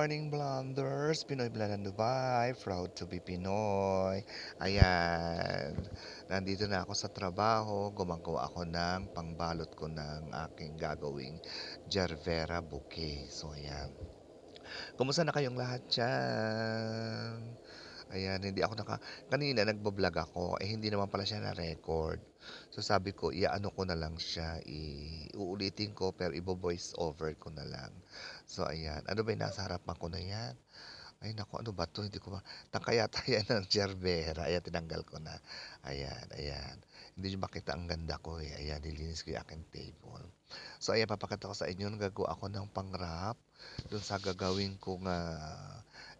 morning, Blonders! Pinoy Blananubay, proud to be Pinoy. Ayan, nandito na ako sa trabaho, gumagawa ako ng pangbalot ko ng aking gagawing Gervera bouquet. So, ayan. Kumusta na kayong lahat dyan? Ayan, hindi ako kanina nagbo-vlog ako, hindi naman pala siya na-record. So sabi ko, iaano ko na lang siya, uulitin ko pero ibo-voice over ko na lang. So ayan, ano ba yung nasa harapan ko na yan? Ay naku, ano ba to? Hindi ko tangka yata yan ng Gerbera. Ayan, tinanggal ko na. Ayan, ayan. Hindi nyo makita ang ganda ko eh. Ayan, nilinis ko yung aking table. So ayan, papakita ko sa inyo, nagagawa ako ng pang-wrap dun sa gagawin kong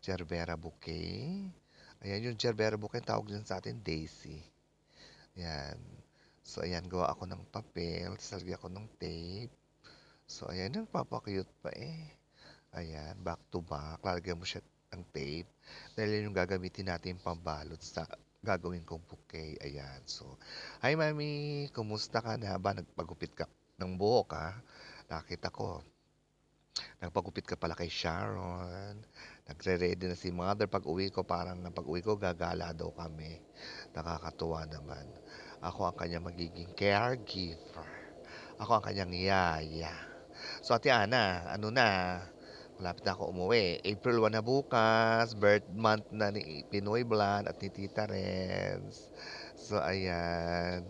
Gerbera bouquet. Ayan, yung Gerbera bouquet, tawag dyan sa atin, Daisy. Ayan. So, ayan, gawa ako ng papel. Salagyan ako ng tape. So, ayan, nagpapakute pa eh. Ayan, back to back. Lalagyan mo siya ng tape. Dahil yun yung gagamitin natin pambalot sa gagawin kong bouquet. Ayan, so, hi mami, kumusta ka na ba? Nagpagupit ka ng buhok ha? Nakita ko. Nagpagupit ka pala kay Sharon. Nagre-ready na si mother. Pag-uwi ko, parang pag-uwi ko, gagala daw kami. Nakakatuwa naman. Ako ang kanyang magiging caregiver. Ako ang kanyang yaya. So, Ate Ana, ano na? Malapit na ako umuwi. April 1 na bukas. Birth month na ni Pinoy Blan at ni Tita Renz. So, ayan.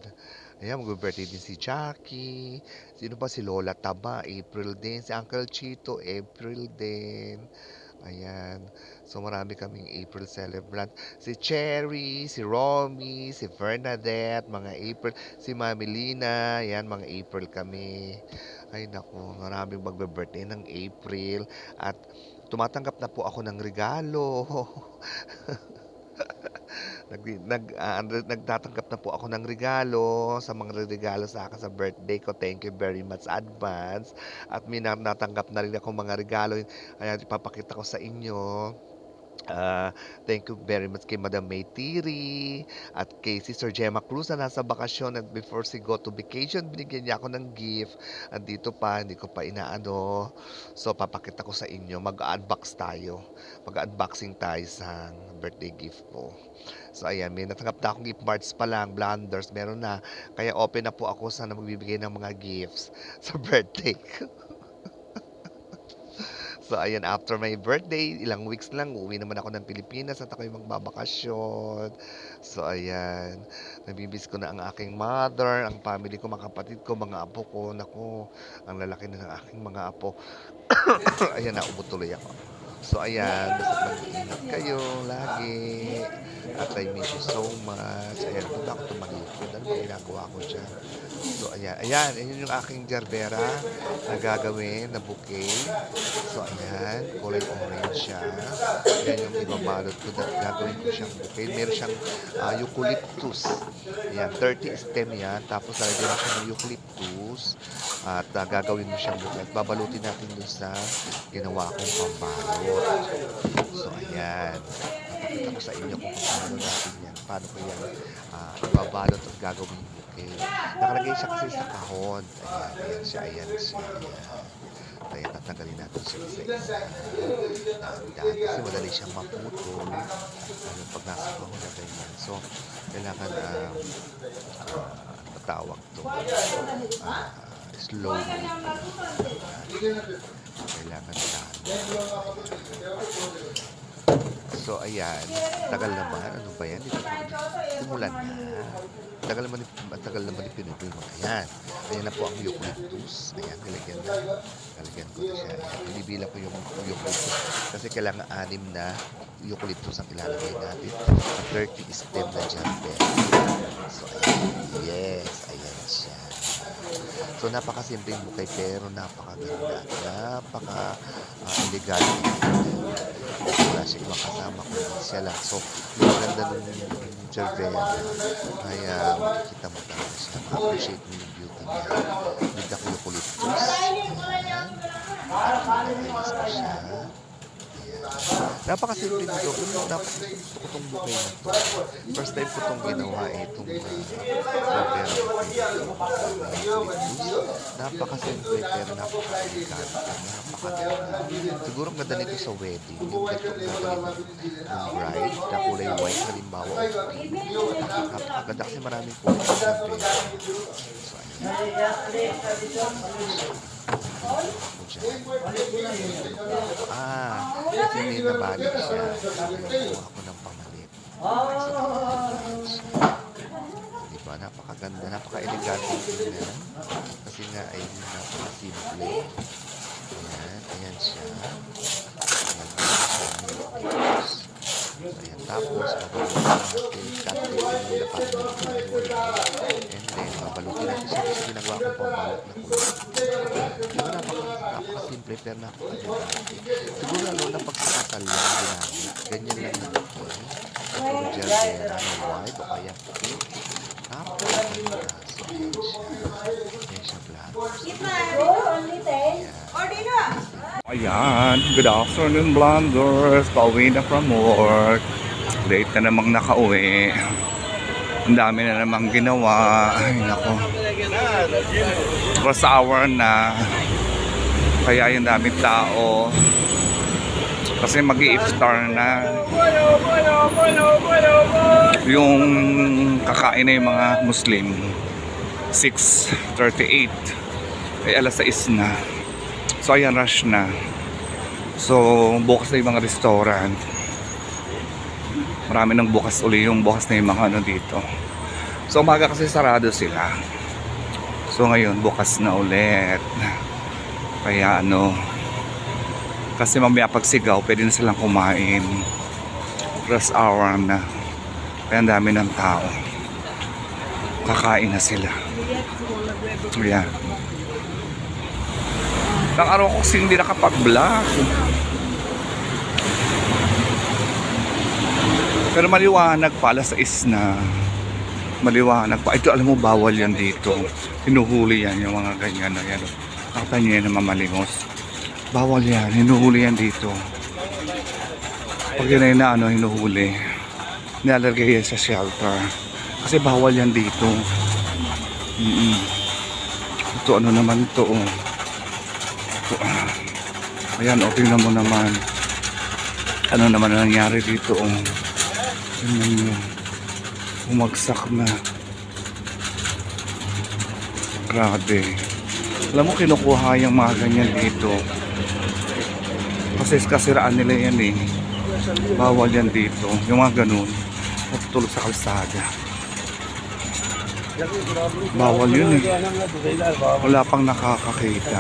Ayan, mag-birthday din si Jackie. Sino pa? Si Lola Taba, April din. Si Uncle Chito, April din. Ayan. So, marami kaming April celebrant. Si Cherry, si Romy, si Bernadette, mga April. Si Mami Lina, ayan, mga April kami. Ay, naku, maraming magbe-birthday ng April. At tumatanggap na po ako ng regalo. Nagtatanggap na po ako ng regalo sa mga regalo sa akin sa birthday ko. Thank you very much advance. At may natanggap na rin ako mga regalo. Ayan, ipapakita ko sa inyo. Thank you very much kay Madam May Tiri at kay Sister Gemma Cruz na nasa bakasyon at before she go to vacation, binigyan niya ako ng gift. At dito pa, hindi ko pa inaano. So, papakita ko sa inyo. Mag-unbox tayo. Mag-unboxing tayo sa birthday gift ko. So, ayan. May natanggap na akong gift cards pa lang. Blunders, meron na. Kaya open na po ako sa magbibigay ng mga gifts sa birthday ko. So, ayan, after my birthday, ilang weeks lang, uuwi naman ako ng Pilipinas at ako'y magbabakasyon. So, ayan, nabibis ko na ang aking mother, ang family ko, mga kapatid ko, mga apo ko. Naku, ang lalaki na ng aking mga apo. Ayan, naubot tuloy ako. So, ayan, basta mag-iingat kayo lagi. At I miss you so much. Ayan, punta ako tumalikod. Ano ba ginagawa ko dyan? So, ayan. Ayan, yun yung aking Gerbera na gagawin na bouquet. So, ayan, kulay orange siya. Ayan yung ibabalot ko na gagawin ko siyang bouquet. Meron siyang eucalyptus. Ayan, 30 stem yan. Tapos, lalagyan mo siya ng eucalyptus. At gagawin mo siyang bouquet. Babalutin natin dun sa ginawa kong pambalot. So, ayan. Napakita ko sa inyo kung paano natin yan. Paano ko yan ibabalot at gagawin bouquet. Nakalagay siya kasi sa kahon. Ayan, ayan siya, ayan siya. Ayan. Kaya tatanggalin natin siya sa kasi madali siyang maputol. Ano, pag nasa kahon na ganyan. So, kailangan natawag to. Slowly. Kailangan dahan. So, ayan. Tagal naman. Ano ba yan? Simulan na. Tagal naman yung pinupoy mo. Ayan. Ayan na po ang eucalyptus. Ayan, nilagyan na. Nilagyan ko na siya. Ayan. Binibilang ko yung eucalyptus. Kasi kailangan 6 na eucalyptus ang ilalagay natin. At 30 stem na dyan. So, ayan. Yes. Ayan siya. So, napakasimpleng bukay pero napakaganda. Napaka-elegant. Wala siya ibang kasama ko siya lang. So, yung maganda nung Gerbera, kaya makikita mo talaga siya. Ma-appreciate mo yung beauty niya. Bigla ko yung eucalyptus. Ayan. At ayos ko siya. Napakasimple nito. Gusto ko 'tong bouquet na 'to. First time ko 'tong ginawa, itong, strawberry napakasimple pero napaka-elegante, napakaganda. Siguro ang ganda nito sa wedding, yung ganitong gagawin ng bride na kulay white halimbawa o pink. Napakaganda kasi maraming kulay sa strawberry. So, kasi may nabali siya. Kaya kuha ko ng pamalit. Diba? Napakaganda, napaka-elegante tingnan. Kasi nga ay napaka-simple. Ayan, ayan siya. Ayan, tapos babalutin natin. Tatay ko muna para and then babalutin natin siya kasi ginagawa kong pambalot na kulay. Diba napaka-simple pero napaka-elegante. Siguro lalo na pagsakasal lang ginamit. Ganyan lang natin. Puro gerbera na white o kaya pink. Napakaganda. So, ayan siya. Ayan siya black. Ayan, good afternoon Blonders, pauwi na from work. Late na namang nakauwi. Ang dami na namang ginawa. Ay nako, rush hour na. Kaya yung daming tao kasi mag-i-iftar na. Yung kakain na yung mga Muslim 6:38 ay alas 6 na. So ayan, rush na. So bukas na yung mga restaurant. Marami nang bukas uli, yung bukas na yung mga ano dito. So umaga kasi sarado sila. So ngayon bukas na ulit. Kaya ano, kasi mamaya pag sigaw pwede na silang kumain. Rush hour na. Kaya ang dami ng tao. Kakain na sila. Ayan. Nang araw ko kasi hindi nakapag-vlog. Pero maliwanag pa, alas 6 na. Maliwanag pa. Ito alam mo, bawal yan dito. Hinuhuli yan, yung mga ganyan na yan. Nakita nyo yan na mamalimos. Bawal yan, hinuhuli yan dito. Pag yun ay na ano, hinuhuli, nilalagay yan sa shelter. Kasi bawal yan dito. Ito ano naman ito, oh. Ayan, o tingnan mo naman ano naman nangyari dito, oh. Tingnan nyo, bumagsak na. Grabe. Alam mo, kinukuha yung mga ganyan dito kasi kasiraan nila yan eh. Bawal yan dito, yung mga ganun matutulog sa kalsada. Bawal yun eh. Wala pang nakakakita.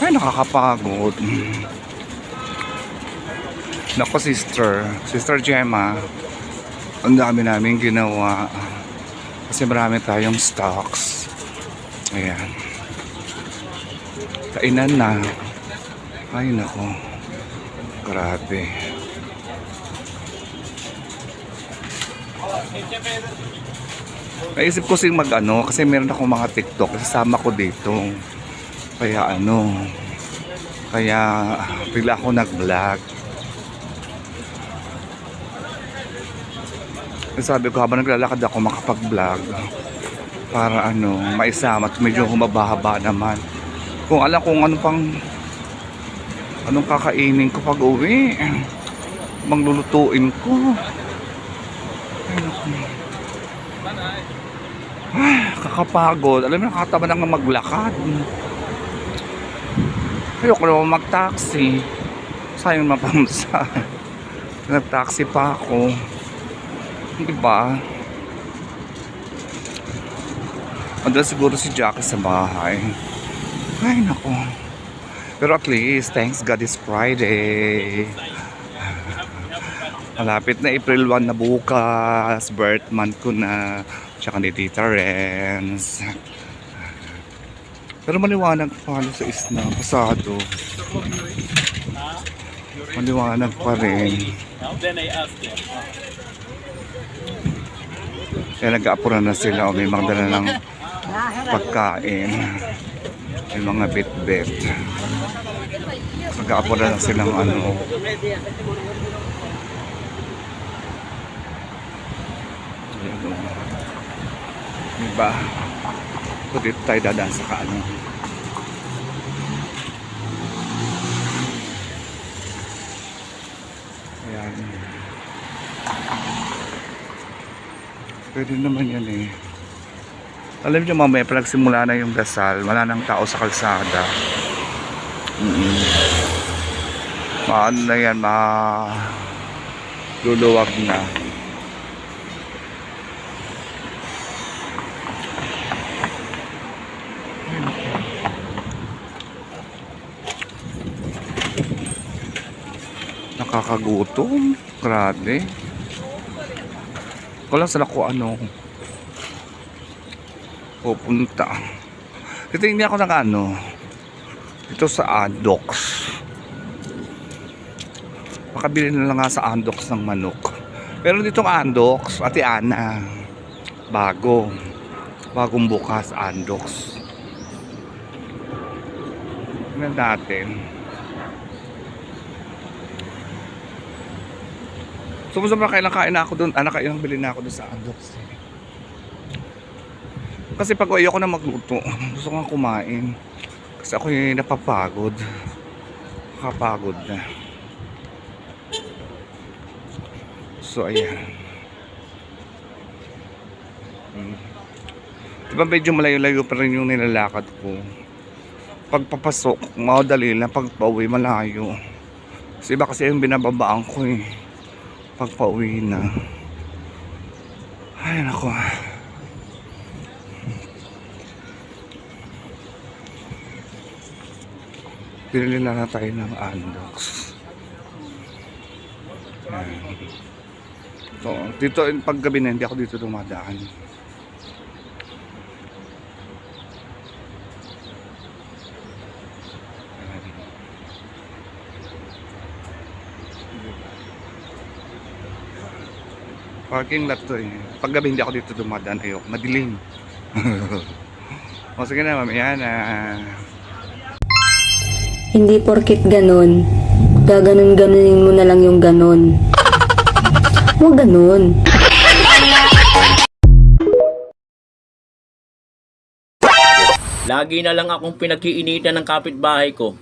Ay, nakakapagod. Nako, Sister Gemma, ang dami namin ginawa kasi marami tayong stocks. Ayan, kainan na. Ay nako, grabe. Naisip ko sing mag-ano kasi meron akong mga TikTok, kasama ko dito. Kaya ano, kaya bigla ako nag-vlog. Sabi ko habang naglalakad ako makapag-vlog para ano, maisama at medyo humaba-haba naman. Kung alam kung ano pang anong kakainin ko pag uwi, manglulutuin ko. Kakapagod. Alam mo, nakakataba na nga maglakad. Ayoko naman mag-taxi. Sayang mapamsa. Nag-taxi pa ako. Diba? Andun siguro si Jackie sa bahay. Ay nako. Pero at least, thanks God it's Friday. Malapit na April 1 na bukas. Birth month ko na. Tsaka ni Tita Renz. Pero maliwanag pa sa isna. Pasado. Maliwanag pa rin. Kaya nag-aapura na sila o may mga dala ng pagkain. May mga bit-bit. Nag-aapura na silang ano. Ayan, oh. Diba? So dito tayo dadaan sa kaano. Ayan. Pwede naman yan eh. Alam niyo mamaya pag simula na yung dasal, wala nang tao sa kalsada. Maano na yan, luluwag na. Nakakagutom. Grabe. Ko lang sila ko ano pupunta. Dito hindi ako ano. Dito sa Andox. Makabili na lang nga sa Andox ng manok. Pero ditong Andox, Ate Ana, bagong bukas Andox. Tingnan natin. Sumusubra kailang kain na ako doon. Kailang bili na ako doon sa Andox. Kasi pag ayoko na magluto, gusto ko nga kumain. Kasi ako yung napapagod. Nakapagod na. So ayan. Diba medyo malayo-layo pa rin yung nilalakad ko. Pagpapasok, madali lang. Pagpauwi, malayo. Kasi iba kasi yung binababaan ko eh. Pagpauwi na. Ay nako. Pinili na tayo ng Andox. So, dito paggabi na hindi ako dito dumadaan. Parking lot to eh. Paggabi hindi ako dito dumadaan. Ayoko, madilim. O sige na, mamaya na. Hindi porkit ganon, gaganon-ganonin mo na lang yung ganon. Huwag ganon. Lagi na lang akong pinag-iinitan ng kapitbahay ko.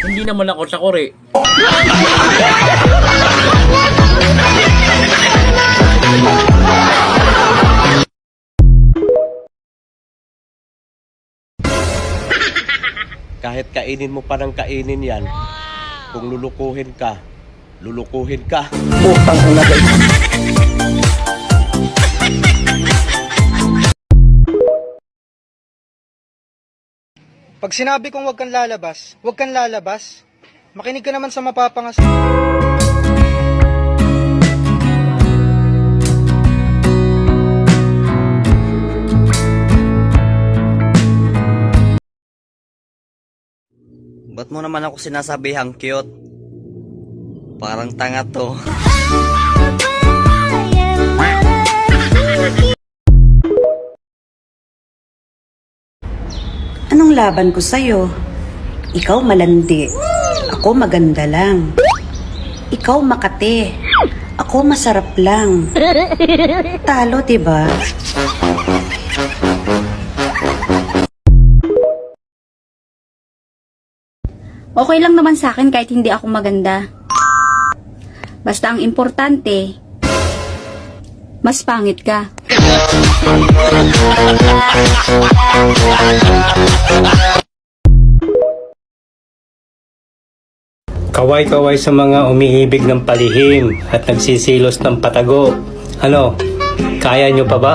Hindi naman ako sakuri. Kahit kainin mo pa ng kainin yan, kung lulukuhin ka, lulukuhin ka. Butang ina guys. Pag sinabi kong huwag kang lalabas, huwag kang lalabas. Makinig ka naman sa mapapangas. Ba't mo naman ako sinasabihang cute? Parang tanga to. Anong laban ko sa'yo? Ikaw malandi. Ako maganda lang. Ikaw makate. Ako masarap lang. Talo, diba? Okay lang naman sa akin kahit hindi ako maganda. Basta ang importante, mas pangit ka. Kaway-kaway sa mga umiibig ng palihim at nagsisilos ng patago. Ano? Kaya nyo pa ba?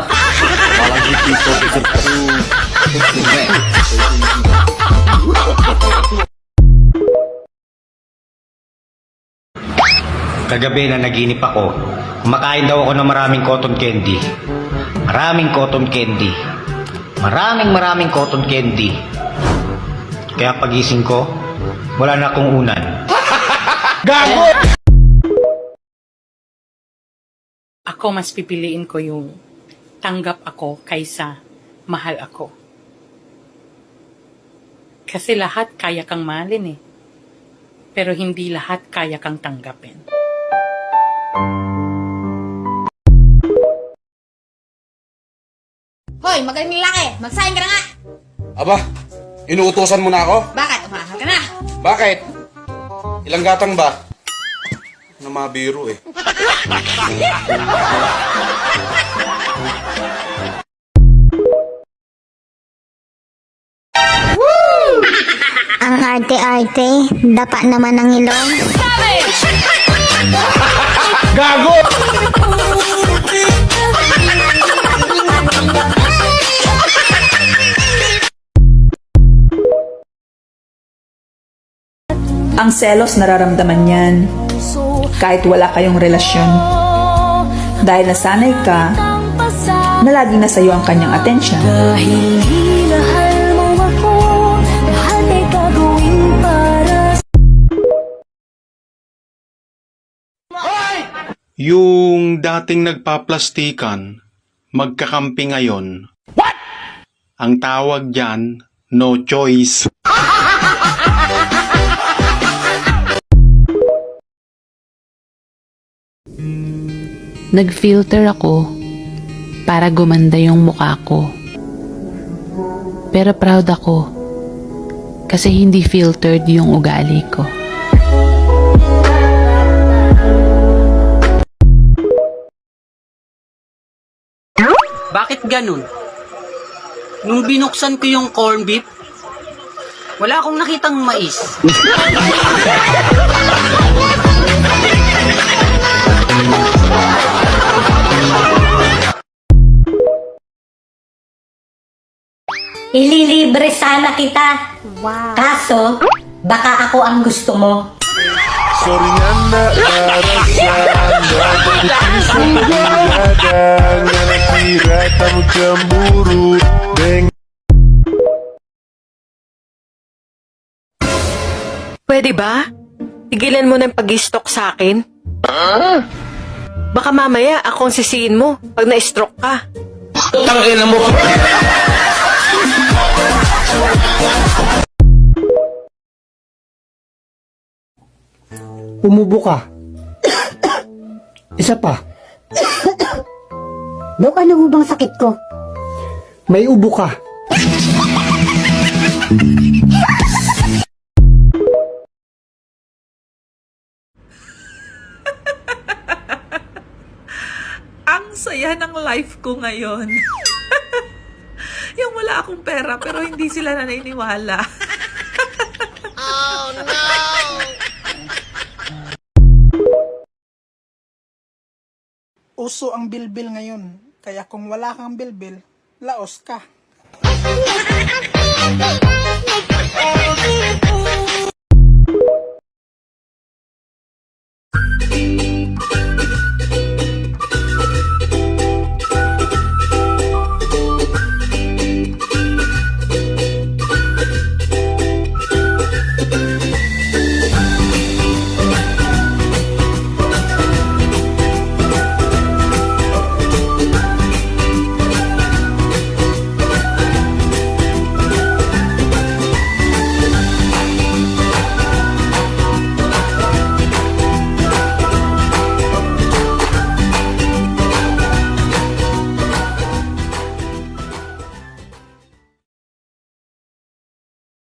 Kagabi na naginip ako. Kumakain daw ako ng maraming cotton candy. Maraming cotton candy. Maraming cotton candy. Kaya pagising ko, wala na akong unan. Gago! Ako mas pipiliin ko yung tanggap ako kaysa mahal ako. Kasi lahat kaya kang mahalin eh. Pero hindi lahat kaya kang tanggapin. Hoy, magaling lalaki! Magsahin ka na nga! Aba, inuutosan mo na ako? Bakit? Umaasal ka na! Bakit? Ilang gatang ba? Na mabiro eh. Ang arte-arte, dapa naman ang ilong. Gago! Ang selos nararamdaman yan kahit wala kayong relasyon. Dahil nasanay ka na laging nasa iyo ang kanyang atensyon. Yung dating nagpaplastikan, magkakampi ngayon. What? Ang tawag dyan, no choice. Nag-filter ako para gumanda yung mukha ko. Pero proud ako kasi hindi filtered yung ugali ko. Bakit ganun? Nung binuksan ko yung corn beef, wala akong nakitang mais. Ililibre sana kita. Wow. Kaso, baka ako ang gusto mo. Sorry nga na arasan nga natira tamo cemburu Beng. Pwede ba? Tigilan mo ng pag-stalk sa akin. Baka mamaya akong sisihin mo pag na-stroke ka. Tangina mo. Umubo ka. Isa pa. Dok, ano mo bang sakit ko? May ubo ka. Ang saya ng life ko ngayon. Yung wala akong pera pero hindi sila naniniwala. Uso ang bilbil ngayon. Kaya kung wala kang bilbil, laos ka.